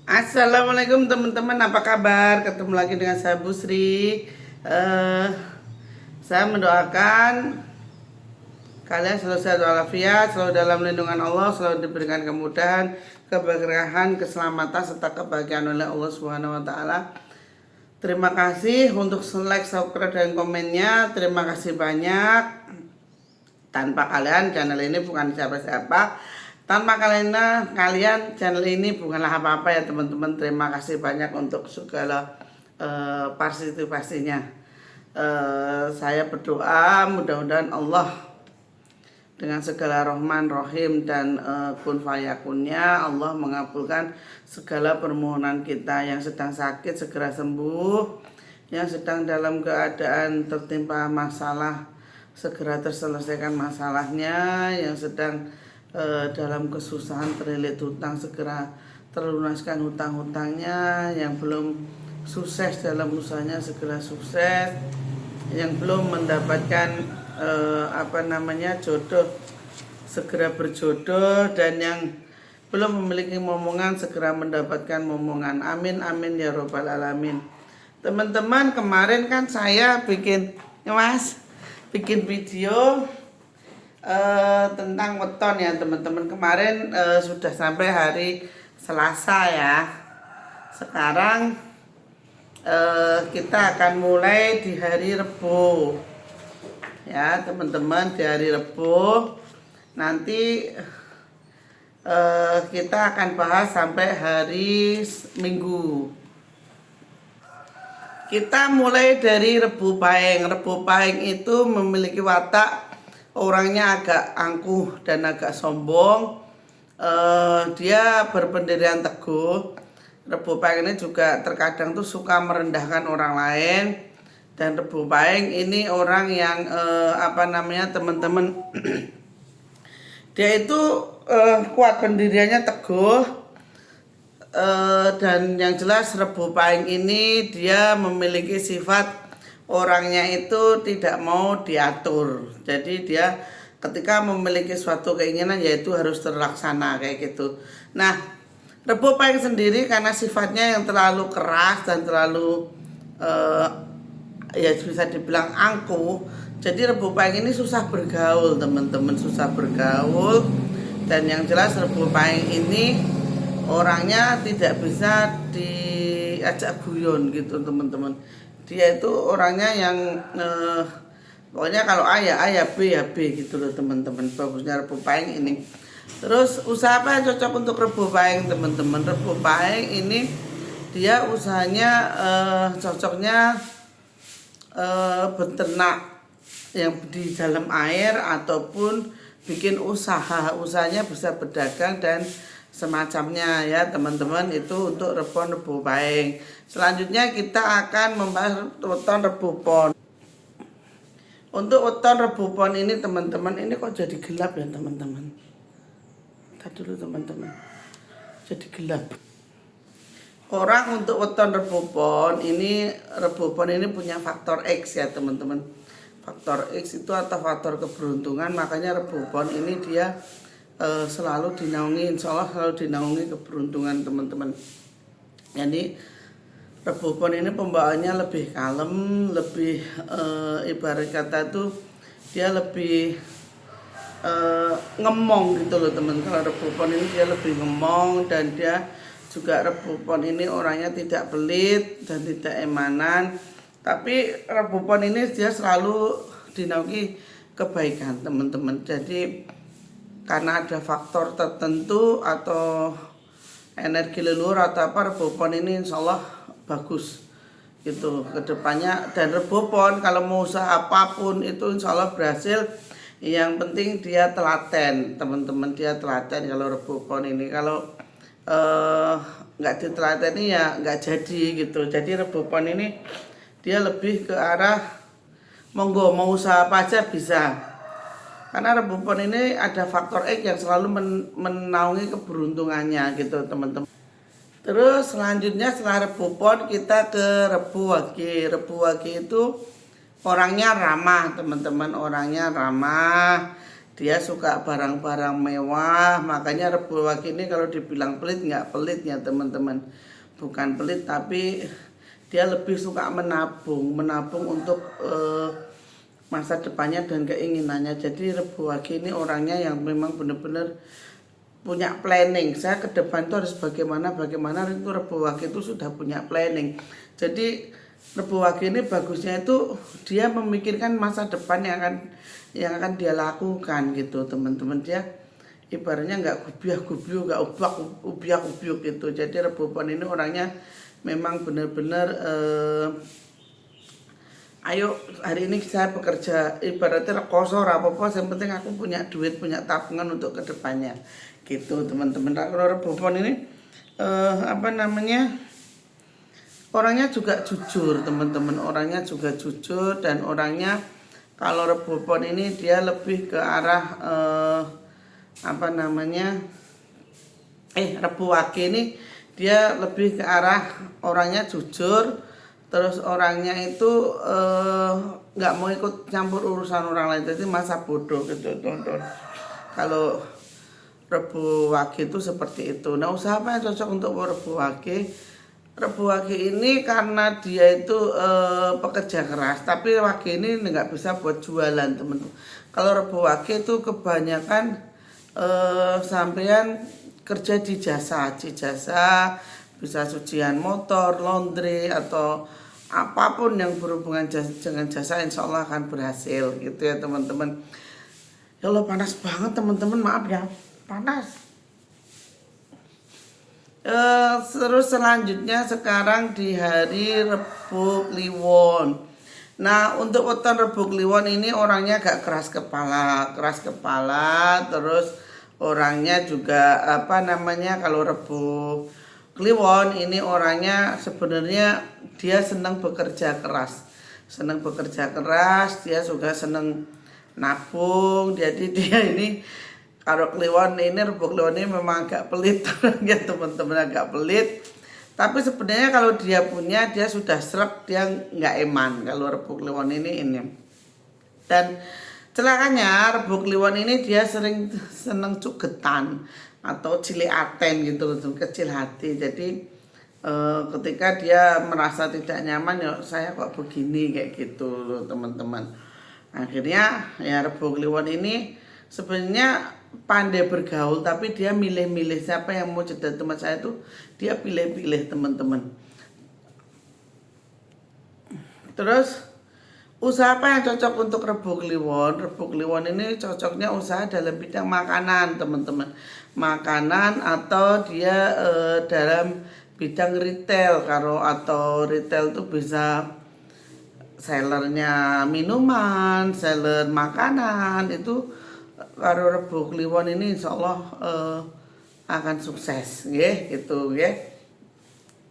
Assalamualaikum teman-teman, apa kabar? Ketemu lagi dengan saya Bu Sri. Saya mendoakan kalian selalu sehat walafiat, selalu dalam lindungan Allah, selalu diberikan kemudahan, keberkahan, keselamatan serta kebahagiaan oleh Allah Subhanahu wa taala. Terima kasih untuk like, subscribe dan komennya. Terima kasih banyak. Tanpa kalian channel ini bukan siapa-siapa. Tanpa kalian channel ini bukanlah apa-apa ya teman-teman. Terima kasih banyak untuk segala partisipasinya. Saya berdoa mudah-mudahan Allah dengan segala rahman rahim dan kun fayakunnya Allah mengabulkan segala permohonan kita. Yang sedang sakit segera sembuh, yang sedang dalam keadaan tertimpa masalah segera terselesaikan masalahnya, yang sedang dalam kesusahan terlilit hutang segera terlunaskan hutang-hutangnya, yang belum sukses dalam usahanya segera sukses, yang belum mendapatkan jodoh segera berjodoh, dan yang belum memiliki momongan segera mendapatkan momongan. Amin amin ya robbal alamin. Teman-teman, kemarin kan saya bikin video tentang weton ya teman-teman. Kemarin sudah sampai hari Selasa ya. Sekarang kita akan mulai di hari Rebo ya teman-teman. Di hari Rebo nanti kita akan bahas sampai hari Minggu. Kita mulai dari Rebo Pahing. Rebo Pahing itu memiliki watak orangnya agak angkuh dan agak sombong. Dia berpendirian teguh. Rebo Pahing ini juga terkadang tuh suka merendahkan orang lain. Dan Rebo Pahing ini orang yang teman-teman dia itu kuat, pendiriannya teguh. Dan yang jelas Rebo Pahing ini dia memiliki sifat orangnya itu tidak mau diatur. Jadi dia ketika memiliki suatu keinginan yaitu harus terlaksana kayak gitu. Nah, Rebo Pahing sendiri karena sifatnya yang terlalu keras dan terlalu ya bisa dibilang angkuh. Jadi Rebo Pahing ini susah bergaul teman-teman, susah bergaul. Dan yang jelas Rebo Pahing ini orangnya tidak bisa diajak guyon gitu teman-teman. Dia itu orangnya yang pokoknya kalau A ya A, ya B ya B gitu loh teman-teman. Bagusnya Rebo Pahing ini. Terus usaha apa yang cocok untuk Rebo Pahing teman-teman? Rebo Pahing ini dia usahanya cocoknya beternak yang di dalam air ataupun bikin usahanya bisa berdagang dan semacamnya ya teman-teman. Itu untuk Rebo Pahing. Selanjutnya kita akan membahas weton Rebo Pon. Untuk weton Rebo Pon ini teman-teman, ini kok jadi gelap ya teman-teman. Ntar dulu teman-teman, jadi gelap. Orang untuk weton Rebo Pon ini punya faktor X ya teman-teman. Faktor X itu atau faktor keberuntungan, makanya Rebo Pon ini dia selalu dinaungi, insya Allah selalu dinaungi keberuntungan teman-teman. Jadi Rebo Pon ini pembawaannya lebih kalem, lebih ibarat kata itu dia lebih ngemong gitu loh teman. Kalau Rebo Pon ini dia lebih ngemong, dan dia juga Rebo Pon ini orangnya tidak pelit dan tidak emanan. Tapi Rebo Pon ini dia selalu dinaungi kebaikan teman-teman. Jadi karena ada faktor tertentu atau energi leluhur atau apa, Rebo Pon ini insya Allah bagus gitu ke depannya. Dan Rebo Pon kalau mau usaha apapun itu insya Allah berhasil. Yang penting dia telaten teman-teman, dia telaten kalau Rebo Pon ini. Kalau nggak ditelateni ya nggak jadi gitu. Jadi Rebo Pon ini dia lebih ke arah monggo mau usaha apa aja bisa. Karena Rebo Pon ini ada faktor X yang selalu menaungi keberuntungannya gitu teman-teman. Terus selanjutnya setelah Rebo Pon kita ke Rebo Wage. Rebo Wage itu orangnya ramah teman-teman, orangnya ramah. dia suka barang-barang mewah. Makanya Rebo Wage ini kalau dibilang pelit nggak pelit ya teman-teman, bukan pelit tapi dia lebih suka menabung untuk masa depannya dan keinginannya. Jadi Rebo Wage ini orangnya yang memang benar-benar punya planning. Saya ke depan itu harus bagaimana itu Rebo Wage itu sudah punya planning. Jadi Rebo Wage ini bagusnya itu dia memikirkan masa depan yang akan dia lakukan gitu teman-teman. Dia ibaratnya nggak gubiah-gubiuh, nggak ubiak-ubiuk gitu. Jadi Rebo Pon ini orangnya memang benar-benar ayo hari ini saya bekerja, ibaratnya rekoso apa-apa, yang penting aku punya duit, punya tabungan untuk kedepannya gitu teman-teman. Kalau Rebo Pon ini orangnya juga jujur teman-teman, orangnya juga jujur. Dan orangnya kalau Rebo Pon ini dia lebih ke arah Rebo Wage ini dia lebih ke arah orangnya jujur, terus orangnya itu nggak mau ikut campur urusan orang lain, jadi masa bodoh gitu teman-teman. Kalau Rebo Wage itu seperti itu. Nah, usaha apa yang cocok untuk Rebo Wage? Rebo Wage ini karena dia itu pekerja keras, tapi Wage ini nggak bisa buat jualan teman-teman. Kalau Rebo Wage itu kebanyakan sampean kerja di jasa, bisa cucian motor, laundry atau apapun yang berhubungan dengan jasa, insya Allah akan berhasil gitu ya teman-teman. Ya Allah, panas banget teman-teman, maaf ya, panas. Terus selanjutnya sekarang di hari Rebo Kliwon. Nah, untuk weton Rebo Kliwon ini orangnya agak keras kepala, terus orangnya juga kalau Rebo Kliwon ini orangnya sebenarnya dia senang bekerja keras, dia juga senang nabung. Jadi dia ini kalau Kliwon ini, Rebo Kliwon ini memang agak pelit ya teman-teman, agak pelit. Tapi sebenarnya kalau dia punya, dia sudah srek, dia nggak eman kalau Rebo Kliwon ini. Dan celakanya Rebo Kliwon ini dia sering seneng cugetan atau cilik-aten gitu, kecil hati. Jadi ketika dia merasa tidak nyaman, ya saya kok begini kayak gitu teman-teman. Akhirnya ya Rebo Kliwon ini sebenarnya pandai bergaul, tapi dia milih-milih siapa yang mau jadi teman saya itu, dia pilih-pilih teman-teman. Terus usaha apa yang cocok untuk Rebo Kliwon? Rebo Kliwon ini cocoknya usaha dalam bidang makanan teman-teman, makanan atau dia dalam bidang retail. Atau retail itu bisa sellernya minuman, seller makanan. Itu kalau Rebo Kliwon ini insya Allah akan sukses gitu.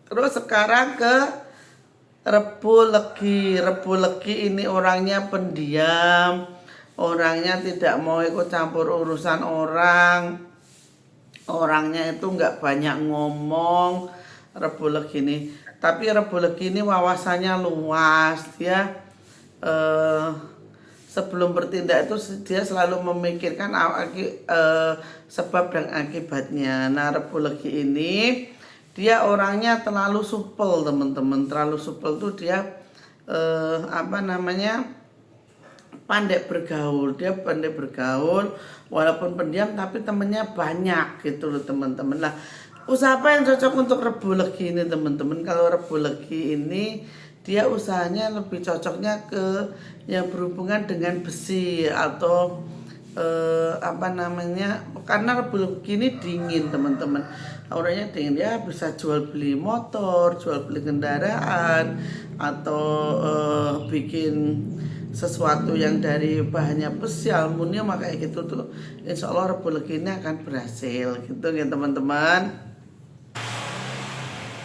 Terus sekarang ke Rebo Legi. Rebo Legi ini orangnya pendiam, orangnya tidak mau ikut campur urusan orang, orangnya itu nggak banyak ngomong Rebo Legi ini. Tapi Rebo Legi ini wawasannya luas, dia sebelum bertindak itu dia selalu memikirkan sebab dan akibatnya. Nah, Rebo Legi ini dia orangnya terlalu supel teman-teman, terlalu supel tuh dia pandai bergaul. Dia pandai bergaul walaupun pendiam tapi temennya banyak gitu loh teman-teman. Lah, usaha apa yang cocok untuk Rebo Legi ini teman-teman? Kalau Rebo Legi ini dia usahanya lebih cocoknya ke yang berhubungan dengan besi atau karena Rebo Legi ini dingin teman-teman, orangnya dingin. Dia bisa jual beli motor, jual beli kendaraan, atau bikin sesuatu yang dari bahannya besi, aluminium, kayak gitu tuh. Insya Allah Rebo Legi ini akan berhasil gitu ya teman-teman.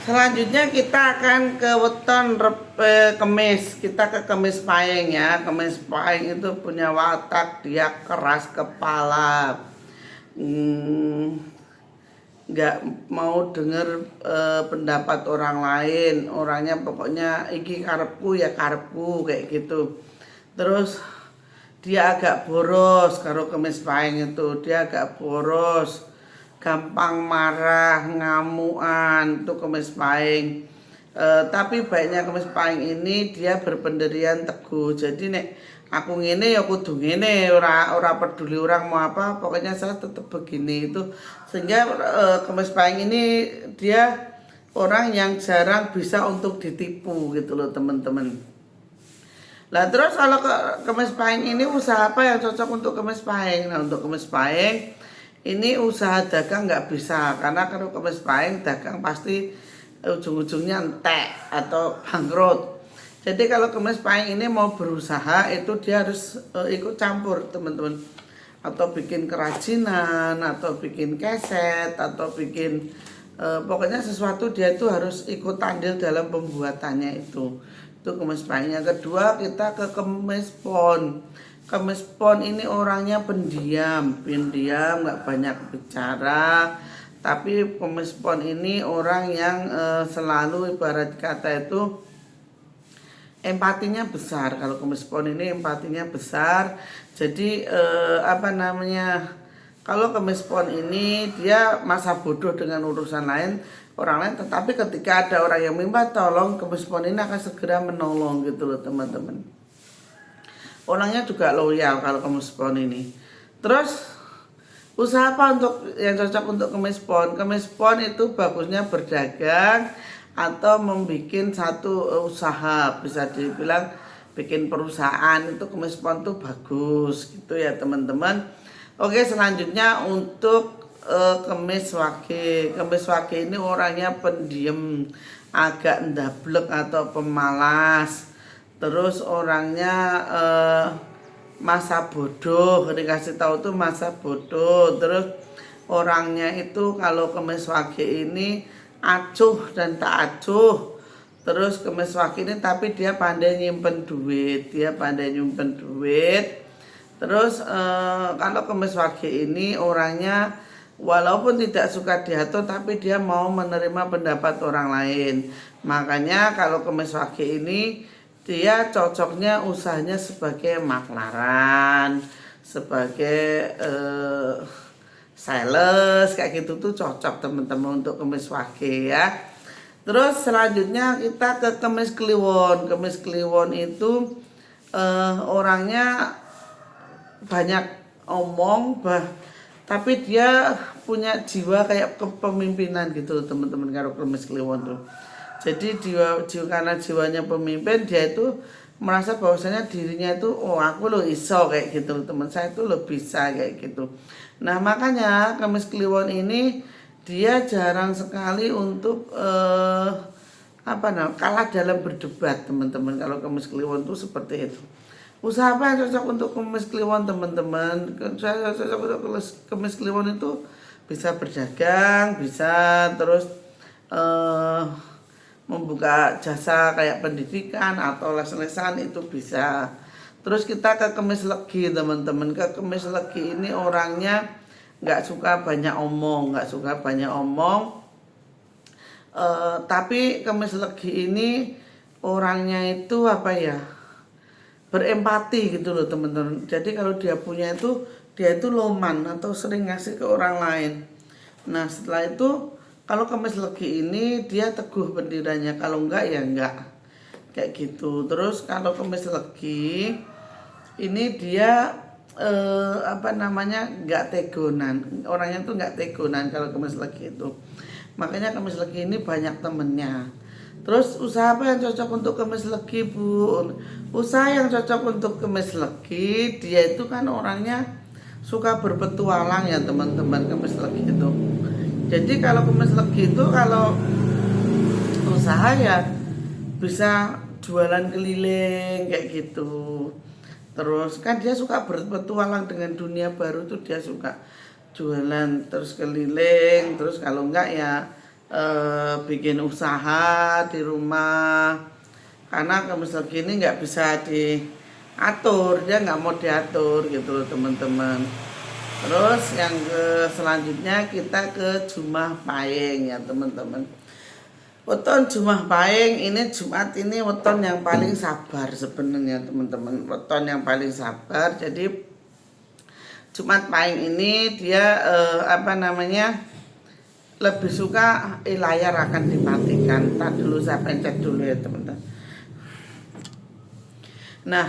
Selanjutnya kita akan ke weton Kemis. Kita ke Kemis Pahing ya. Kemis Pahing itu punya watak, dia keras kepala, nggak mau denger pendapat orang lain. Orangnya pokoknya iki karepku ya karepku kayak gitu. Terus dia agak boros. Kalau kemis pahing itu dia agak boros, gampang marah, ngamuan, itu kemis pahing. Tapi baiknya kemis pahing ini dia berpendirian teguh. Jadi nek aku ngene ya kudu ngene, ora peduli orang mau apa, pokoknya saya tetap begini itu. Sehingga kemis pahing ini dia orang yang jarang bisa untuk ditipu gitu loh teman-teman. Lah terus kalau kemis pahing ini usaha apa yang cocok untuk kemis pahing? Nah untuk kemis pahing ini usaha dagang nggak bisa, karena kalau kemis pahing dagang pasti ujung-ujungnya entek atau bangkrut. Jadi kalau kemis pahing ini mau berusaha itu dia harus ikut campur teman-teman, atau bikin kerajinan, atau bikin keset, atau bikin pokoknya sesuatu dia itu harus ikut andil dalam pembuatannya itu kemis pahing. Yang kedua kita ke kemis pon. Kemis pon ini orangnya pendiam, nggak banyak bicara. Tapi kemis pon ini orang yang selalu ibarat kata itu empatinya besar. Kalau kemis pon ini empatinya besar. Jadi kalau kemis pon ini dia masa bodoh dengan urusan orang lain, tetapi ketika ada orang yang minta tolong, kemis pon ini akan segera menolong gitu loh teman-teman. Orangnya juga loyal kalau kemis pon ini. Terus usaha apa yang cocok untuk kemis pon? Kemis pon itu bagusnya berdagang atau membuat satu usaha, bisa dibilang bikin perusahaan. Itu kemis pon tuh bagus gitu ya teman-teman. Oke, selanjutnya untuk kemis wage. Kemis wage ini orangnya pendiam, agak ndablek atau pemalas. Terus orangnya masa bodoh, dikasih tahu tuh masa bodoh. Terus orangnya itu kalau kemis wage ini acuh dan tak acuh. Terus kemis wage ini tapi dia pandai nyimpen duit, Terus kalau kemis wage ini orangnya walaupun tidak suka diatur, tapi dia mau menerima pendapat orang lain. Makanya kalau kemis wage ini dia cocoknya usahanya sebagai maklaran, sebagai sales kayak gitu tuh cocok teman-teman untuk kemis wage ya. Terus selanjutnya kita ke kemis kliwon. Kemis kliwon itu orangnya banyak omong, tapi dia punya jiwa kayak kepemimpinan gitu teman-teman kalau kemis kliwon tuh. Jadi karena jiwanya pemimpin, dia itu merasa bahwasanya dirinya itu aku lo iso kayak gitu, teman saya itu lo bisa kayak gitu. Nah makanya kemis kliwon ini dia jarang sekali untuk kalah dalam berdebat teman-teman. Kalau kemis kliwon itu seperti itu. Usaha apa yang cocok untuk kemis kliwon teman-teman? Saya cocok untuk kemis kliwon itu bisa berdagang, bisa terus membuka jasa kayak pendidikan atau les-lesan itu bisa. Terus kita ke kemis legi teman-teman. Ke kemis legi ini orangnya nggak suka banyak omong, tapi kemis legi ini orangnya itu berempati gitu loh teman-teman. Jadi kalau dia punya itu, dia itu loman atau sering ngasih ke orang lain. Nah setelah itu kalau kemis legi ini dia teguh pendiriannya, kalau enggak ya enggak kayak gitu. Terus kalau kemis legi ini dia enggak tegonan. Orangnya tuh enggak tegonan kalau kemis legi itu. Makanya kemis legi ini banyak temennya. Terus usaha apa yang cocok untuk kemis legi, Bu? Usaha yang cocok untuk kemis legi, dia itu kan orangnya suka berpetualang ya teman-teman, kemis legi itu. Jadi kalau kemis legi itu kalau usaha ya bisa jualan keliling kayak gitu. Terus kan dia suka berpetualang dengan dunia baru tuh, dia suka jualan terus keliling. Terus kalau enggak ya bikin usaha di rumah. Karena kemis legi ini nggak bisa diatur, dia nggak mau diatur gitu teman-teman. Terus yang selanjutnya kita ke jumah pahing ya teman-teman. Weton Jumah Pahing ini Jumat ini weton yang paling sabar sebenarnya teman-teman. Weton yang paling sabar. Jadi Jumat Pahing ini dia lebih suka layar akan dimatikan. Tadi dulu saya pencet dulu ya teman-teman. Nah,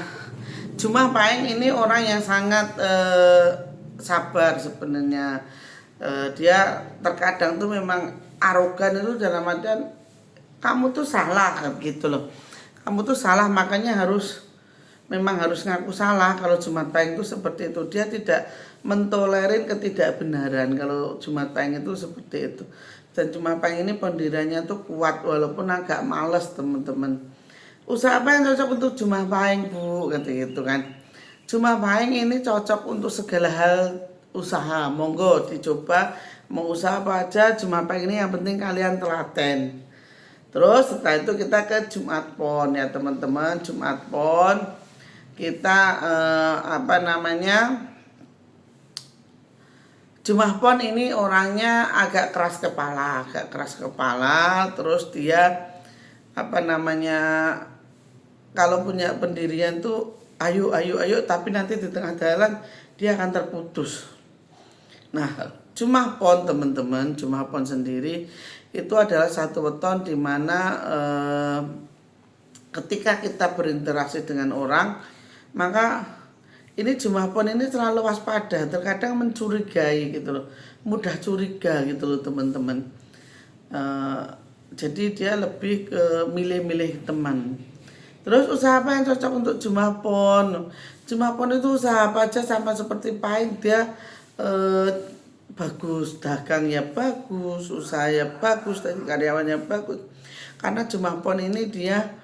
Jumah Pahing ini orang yang sangat sabar sebenarnya. Dia terkadang tuh memang arogan itu dalam artian kamu tuh salah gitu loh. Kamu tuh salah, makanya memang harus ngaku salah. Kalau Jumat Pahing itu seperti itu. Dia tidak mentolerir ketidakbenaran. Kalau Jumat Pahing itu seperti itu. Dan Jumat Pahing ini pendiriannya tuh kuat walaupun agak males teman-teman. Usaha apa yang cocok untuk Jumat Pahing, Bu? Kata gitu kan. Jumat Pahing ini cocok untuk segala hal usaha. Monggo dicoba mau usaha apa aja. Jumat Pahing ini yang penting kalian telaten. Terus setelah itu kita ke Jumat Pon ya teman-teman. Jumat Pon kita Jumat Pon ini orangnya agak keras kepala, terus dia kalau punya pendirian tuh ayo, tapi nanti di tengah jalan dia akan terputus. Nah, Jumat Pon teman-teman, Jumat Pon sendiri itu adalah satu weton di mana ketika kita berinteraksi dengan orang, maka ini Jumat Pon ini terlalu waspada, terkadang mencurigai gitu loh, mudah curiga gitu loh teman-teman. Jadi dia lebih ke milih-milih teman. Terus usaha apa yang cocok untuk Jumat Pon? Jumat Pon itu usaha apa aja sama seperti Pahing, dia bagus, dagangnya bagus, usahanya bagus, dan karyawannya bagus. Karena Jumat Pon ini dia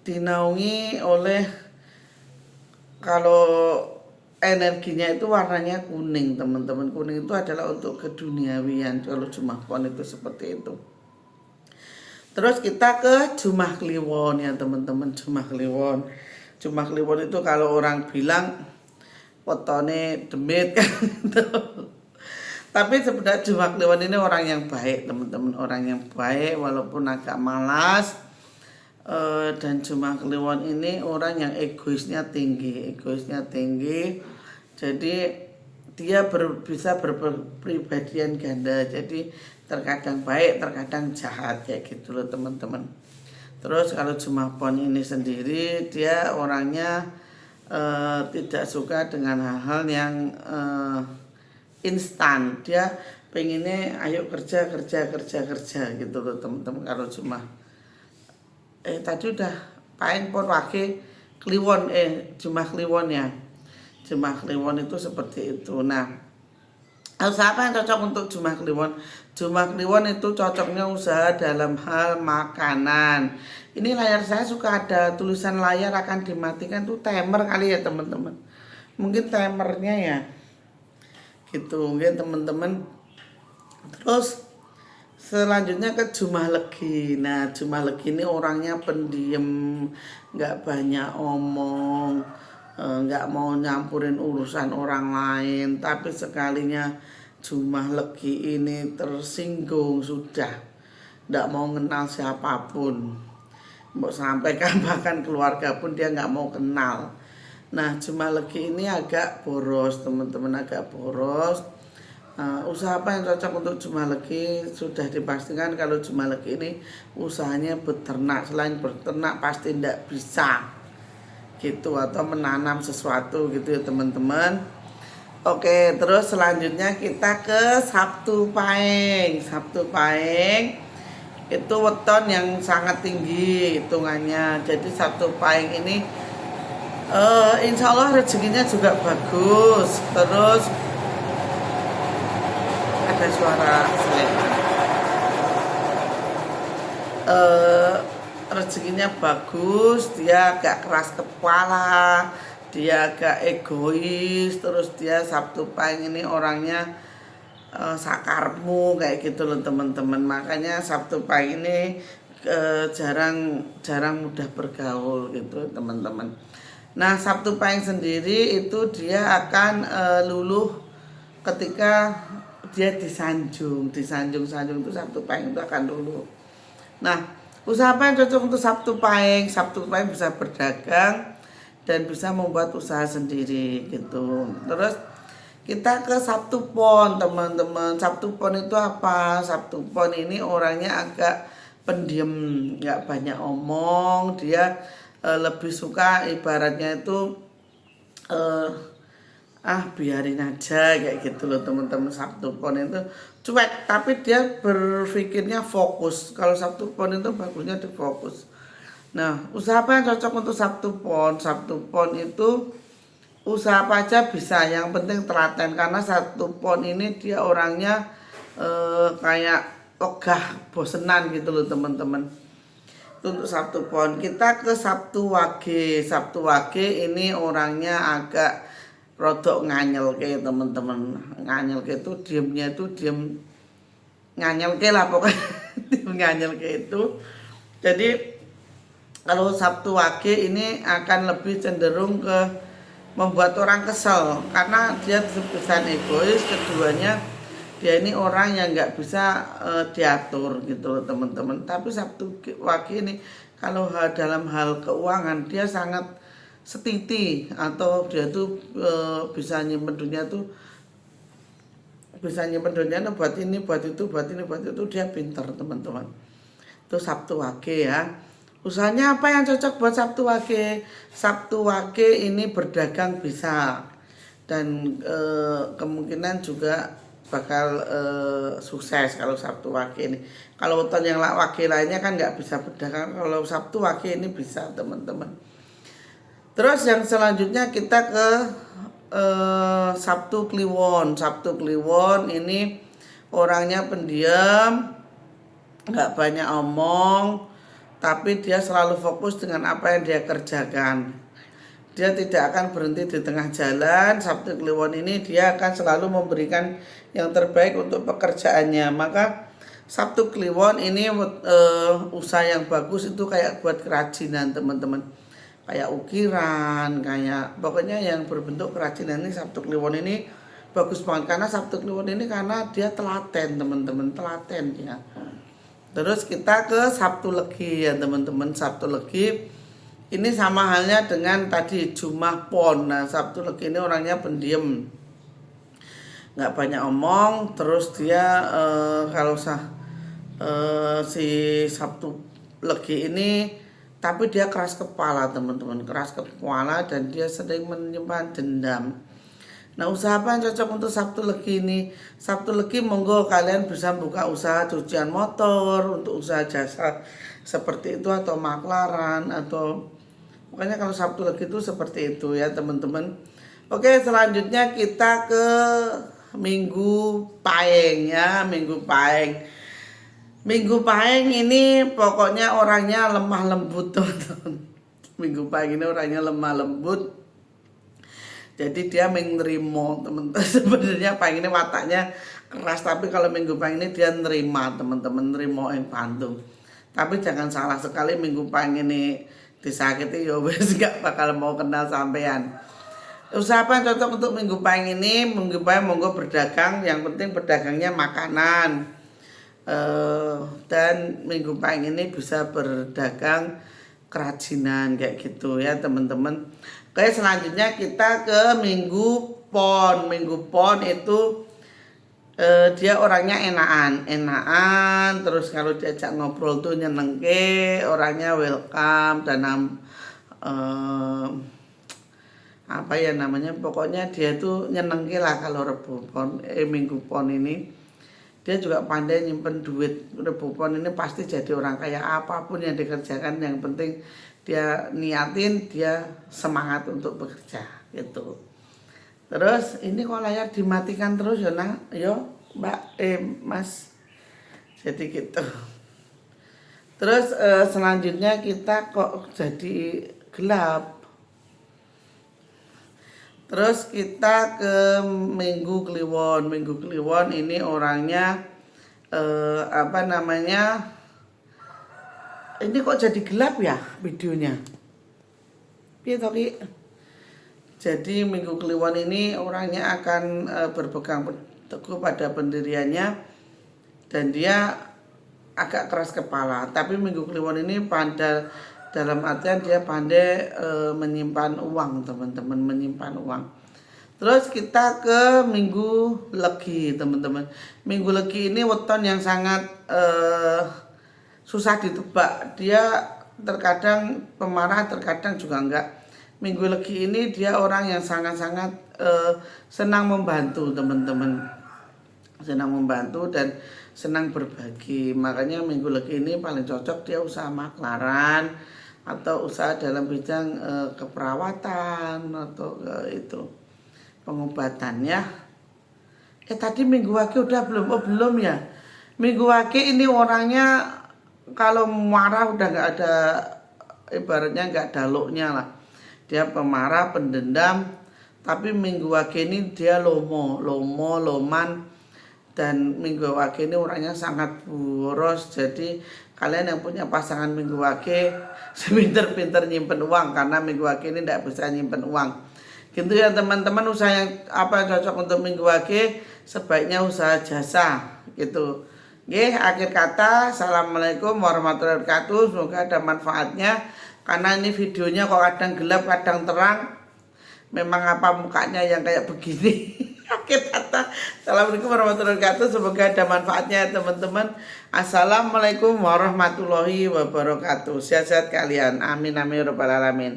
dinaungi oleh, kalau energinya itu warnanya kuning teman-teman. Kuning itu adalah untuk keduniawian. Kalau Jumat Pon itu seperti itu. Terus kita ke Jumat Kliwon ya teman-teman. Jumat Kliwon itu kalau orang bilang wetone demit kan gitu. Tapi sebenarnya Jumat Kliwon ini orang yang baik teman-teman, orang yang baik walaupun agak malas. Dan Jumat Kliwon ini orang yang egoisnya tinggi. Jadi dia bisa berpribadian ganda. Jadi terkadang baik, terkadang jahat kayak gitu loh teman-teman. Terus kalau Jumat Pon ini sendiri dia orangnya tidak suka dengan hal-hal yang instan. Dia pengennya ayo kerja gitu loh teman-teman. Kalau tadi udah Pahing Pon Wage Kliwon Jumat Kliwon ya. Jumat Kliwon itu seperti itu. Nah, usaha apa yang cocok untuk Jumat Kliwon? Jumat Kliwon itu cocoknya usaha dalam hal makanan. Ini layar saya suka ada tulisan layar akan dimatikan, tuh timer kali ya teman-teman. Mungkin timernya ya. Gitu mungkin teman-teman. Terus selanjutnya ke Jumat Legi. Nah, Jumat Legi ini orangnya pendiam, nggak banyak omong, nggak mau nyampurin urusan orang lain. Tapi sekalinya Jumat Legi ini tersinggung sudah, nggak mau kenal siapapun. Mau sampaikan bahkan keluarga pun dia nggak mau kenal. Nah, Jumat Legi ini agak boros teman-teman, agak boros. Usaha apa yang cocok untuk Jumat Legi? Sudah dipastikan kalau Jumat Legi ini usahanya beternak. Selain beternak pasti tidak bisa gitu, atau menanam sesuatu gitu ya teman-teman. Oke, terus selanjutnya kita ke Sabtu Pahing. Sabtu Pahing itu weton yang sangat tinggi hitungannya. Jadi Sabtu Pahing ini insya Allah rezekinya juga bagus. Terus ada suara selera. Rezekinya bagus, dia agak keras kepala, dia agak egois. Terus dia Sabtu Pahing ini orangnya sakarmu kayak gitu loh teman-teman. Makanya Sabtu Pahing ini jarang mudah bergaul gitu teman-teman. Nah, Sabtu Pahing sendiri itu dia akan luluh ketika dia disanjung itu Sabtu Pahing itu akan dulu. Nah, usaha apa yang cocok untuk Sabtu Pahing? Sabtu Pahing bisa berdagang dan bisa membuat usaha sendiri gitu. Terus kita ke Sabtu Pon, teman-teman. Sabtu Pon itu apa? Sabtu Pon ini orangnya agak pendiam, nggak banyak omong. Dia lebih suka ibaratnya itu biarin aja kayak gitu loh teman-teman. Sabtu Pon itu cuek, tapi dia berpikirnya fokus. Kalau Sabtu Pon itu bagusnya difokus. Nah, usaha apa yang cocok untuk Sabtu Pon? Sabtu Pon itu usaha apa aja bisa, yang penting telaten. Karena Sabtu Pon ini dia orangnya kayak ogah, bosenan gitu loh teman-teman. Itu untuk Sabtu Pon. Kita ke Sabtu Wage. Sabtu Wage ini orangnya agak rodok nganyel ke teman-teman. Nganyel ke itu diemnya itu diem nganyel ke lah pokoknya. Diem nganyel ke itu. Jadi kalau Sabtu Wage ini akan lebih cenderung ke membuat orang kesel karena dia sebesar egois. Keduanya dia ini orang yang nggak bisa diatur gitu loh teman-teman. Tapi Sabtu Wage ini kalau dalam hal keuangan dia sangat setiti, atau dia tuh bisa nyimpen dunia tuh buat ini buat itu dia pinter teman-teman. Itu Sabtu Wage ya. Usahanya apa yang cocok buat Sabtu Wage? Sabtu Wage ini berdagang bisa, dan kemungkinan juga bakal sukses kalau Sabtu Wage ini. Kalau weton yang Wage lainnya kan nggak bisa berdagang, kalau Sabtu Wage ini bisa teman-teman. Terus yang selanjutnya kita ke Sabtu Kliwon. Sabtu Kliwon ini orangnya pendiam, nggak banyak omong, tapi dia selalu fokus dengan apa yang dia kerjakan. Dia tidak akan berhenti di tengah jalan. Sabtu Kliwon ini dia akan selalu memberikan yang terbaik untuk pekerjaannya. Maka Sabtu Kliwon ini usaha yang bagus itu kayak buat kerajinan teman-teman. Kayak ukiran, kayak pokoknya yang berbentuk kerajinan ini Sabtu Kliwon ini bagus banget. Karena Sabtu Kliwon ini karena dia telaten teman-teman, telaten ya. Terus kita ke Sabtu Legi ya teman-teman. Sabtu Legi ini sama halnya dengan tadi Jumah Pon. Nah, Sabtu Legi ini orangnya pendiam, nggak banyak omong. Terus dia kalau si Sabtu Legi ini, tapi dia keras kepala teman-teman, keras kepala, dan dia sering menyimpan dendam. Nah, usaha apa yang cocok untuk Sabtu Legi ini? Sabtu Legi monggo kalian bisa buka usaha cucian motor, untuk usaha jasa seperti itu, atau maklaran, atau pokoknya kalau Sabtu Legi itu seperti itu ya teman-teman. Oke, selanjutnya kita ke Minggu Pahing ya. Minggu Pahing. Minggu Pahing ini pokoknya orangnya lemah lembut teman-teman. Minggu Pahing ini orangnya lemah lembut. Jadi dia menerima teman-teman. Sebenarnya Pahing ini wataknya keras, tapi kalau Minggu Pahing ini dia nerima teman-teman, nerima yang bantu. Tapi jangan salah, sekali Minggu Pahing ini disakiti ya wes gak bakal mau kenal sampean. Usaha apa yang cocok untuk Minggu Pahing ini? Minggu Pahing monggo berdagang, yang penting berdagangnya makanan. Dan Minggu Pahing ini bisa berdagang kerajinan kayak gitu ya teman-teman. Oke, selanjutnya kita ke Minggu Pon. Minggu Pon itu dia orangnya enakan, terus kalau diajak ngobrol tuh nyenengke, orangnya welcome, dan apa ya namanya, pokoknya dia tuh nyenengke lah kalau Minggu Pon ini. Dia juga pandai nyimpen duit. Rebu Pon ini pasti jadi orang kaya, apapun yang dikerjakan yang penting dia niatin, dia semangat untuk bekerja gitu. Terus ini kok layar dimatikan terus ya nak, yo mbak mas, jadi gitu. Terus selanjutnya kita kok jadi gelap. Terus kita ke Minggu Kliwon. Minggu Kliwon ini orangnya apa namanya, ini kok jadi gelap ya videonya. Piye to Ki? Jadi Minggu Kliwon ini orangnya akan berpegang teguh pada pendiriannya, dan dia agak keras kepala. Tapi Minggu Kliwon ini pandai, dalam artian dia pandai menyimpan uang, teman-teman, menyimpan uang. Terus kita ke Minggu Legi, teman-teman. Minggu Legi ini weton yang sangat susah ditebak. Dia terkadang pemarah, terkadang juga enggak. Minggu Legi ini dia orang yang sangat-sangat senang membantu, teman-teman. Senang membantu dan senang berbagi. Makanya Minggu Legi ini paling cocok dia usaha maklaran atau usaha dalam bidang keperawatan atau itu pengobatannya. Tadi Minggu Wage udah belum? Oh belum ya. Minggu Wage ini orangnya kalau marah udah nggak ada, ibaratnya nggak ada loknya lah. Dia pemarah, pendendam. Tapi Minggu Wage ini dia loman. Dan Minggu Wage ini orangnya sangat boros. Jadi kalian yang punya pasangan Minggu Wage sepinter-pinter nyimpen uang, karena Minggu Wage ini tidak bisa nyimpen uang. Gitu ya teman-teman, usaha yang apa yang cocok untuk Minggu Wage, sebaiknya usaha jasa gitu. Oke, akhir kata, assalamualaikum warahmatullahi wabarakatuh. Semoga ada manfaatnya. Karena ini videonya kok kadang gelap, kadang terang. Memang apa mukanya yang kayak begini. Akhir kata, assalamualaikum warahmatullahi wabarakatuh. Semoga ada manfaatnya teman-teman. Assalamualaikum warahmatullahi wabarakatuh. Sehat-sehat kalian. Amin amin ya rabbal alamin.